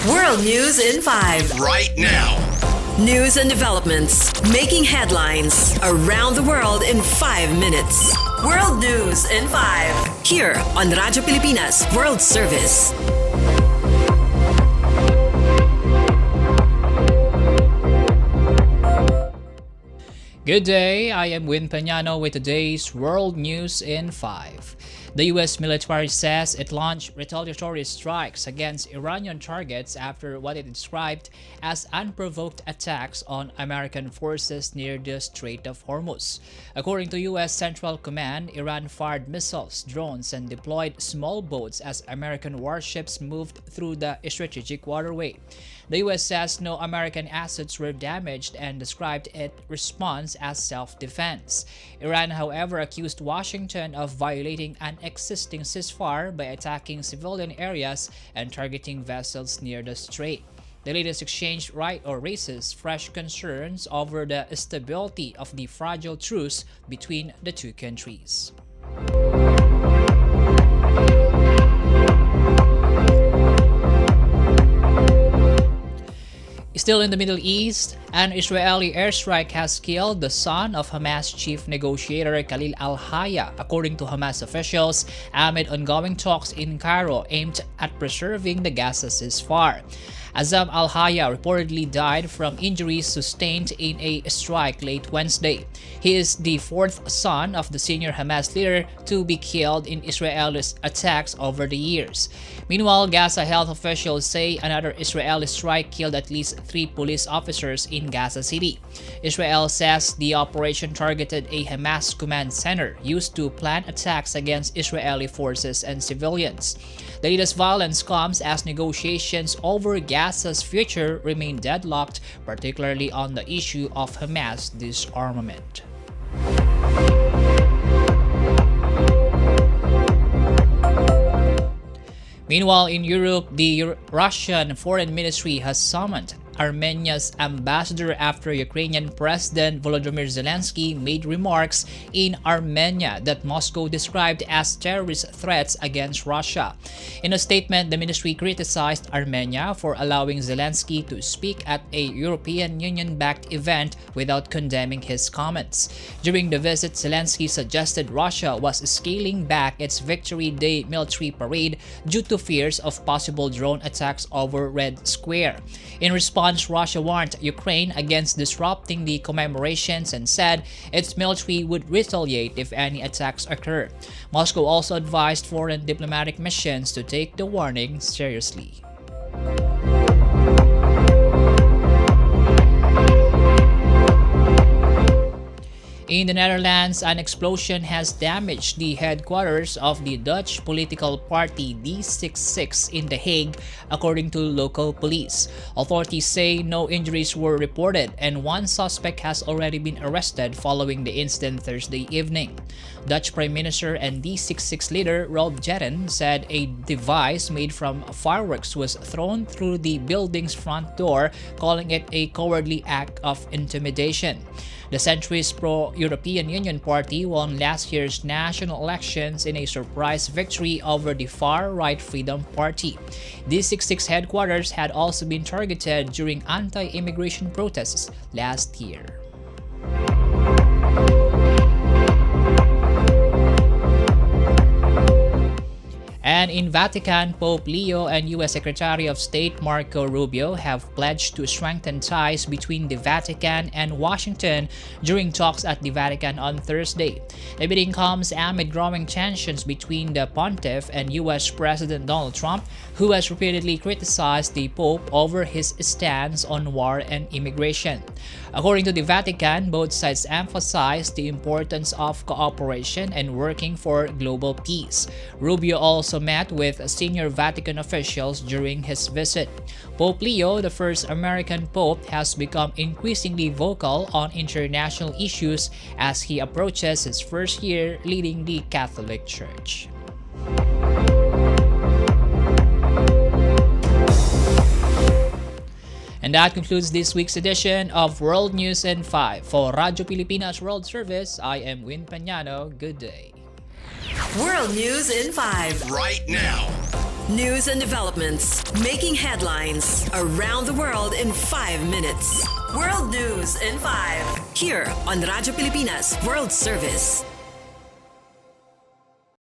World News in 5. Right now. News and developments making headlines around the world in 5 minutes. World News in 5. Here on Radyo Pilipinas World Service. Good day, I am Peñano with today's World News in 5. The U.S. military says it launched retaliatory strikes against Iranian targets after what it described as unprovoked attacks on American forces near the Strait of Hormuz. According to U.S. Central Command, Iran fired missiles, drones, and deployed small boats as American warships moved through the strategic waterway. The U.S. says no American assets were damaged and described its response as self-defense. Iran, however, accused Washington of violating an existing ceasefire by attacking civilian areas and targeting vessels near the strait. The latest exchange raises fresh concerns over the stability of the fragile truce between the two countries. Still in the Middle East, an Israeli airstrike has killed the son of Hamas chief negotiator Khalil al-Hayya, according to Hamas officials, amid ongoing talks in Cairo aimed at preserving the Gaza ceasefire. Azam al-Hayya reportedly died from injuries sustained in a strike late Wednesday. He is the fourth son of the senior Hamas leader to be killed in Israel's attacks over the years. Meanwhile, Gaza health officials say another Israeli strike killed at least 3 police officers in Gaza City. Israel says the operation targeted a Hamas command center used to plan attacks against Israeli forces and civilians. The latest violence comes as negotiations over Gaza's future remain deadlocked, particularly on the issue of Hamas disarmament. Meanwhile, in Europe, the Russian Foreign Ministry has summoned Armenia's ambassador after Ukrainian President Volodymyr Zelensky made remarks in Armenia that Moscow described as terrorist threats against Russia. In a statement, the ministry criticized Armenia for allowing Zelensky to speak at a European Union-backed event without condemning his comments. During the visit, Zelensky suggested Russia was scaling back its Victory Day military parade due to fears of possible drone attacks over Red Square. In response, Russia warned Ukraine against disrupting the commemorations and said its military would retaliate if any attacks occur. Moscow also advised foreign diplomatic missions to take the warning seriously. In the Netherlands, an explosion has damaged the headquarters of the Dutch political party D66 in The Hague, according to local police. Authorities say no injuries were reported and one suspect has already been arrested following the incident Thursday evening. Dutch Prime Minister and D66 leader Rob Jetten said a device made from fireworks was thrown through the building's front door, calling it a cowardly act of intimidation. The centrist pro-European Union party won last year's national elections in a surprise victory over the far-right Freedom Party. D66 headquarters had also been targeted during anti-immigration protests last year. And in Vatican, Pope Leo and U.S. Secretary of State Marco Rubio have pledged to strengthen ties between the Vatican and Washington during talks at the Vatican on Thursday. The meeting comes amid growing tensions between the pontiff and U.S. President Donald Trump, who has repeatedly criticized the Pope over his stance on war and immigration. According to the Vatican, both sides emphasized the importance of cooperation and working for global peace. Rubio also met with senior Vatican officials during his visit. Pope Leo, the first American pope, has become increasingly vocal on international issues as he approaches his first year leading the Catholic Church. And that concludes this week's edition of World News in 5. For Radyo Pilipinas World Service, I am Peñano. Good day. World News in 5. Right now. News and developments making headlines around the world in 5 minutes. World News in 5 here on Radyo Pilipinas World Service.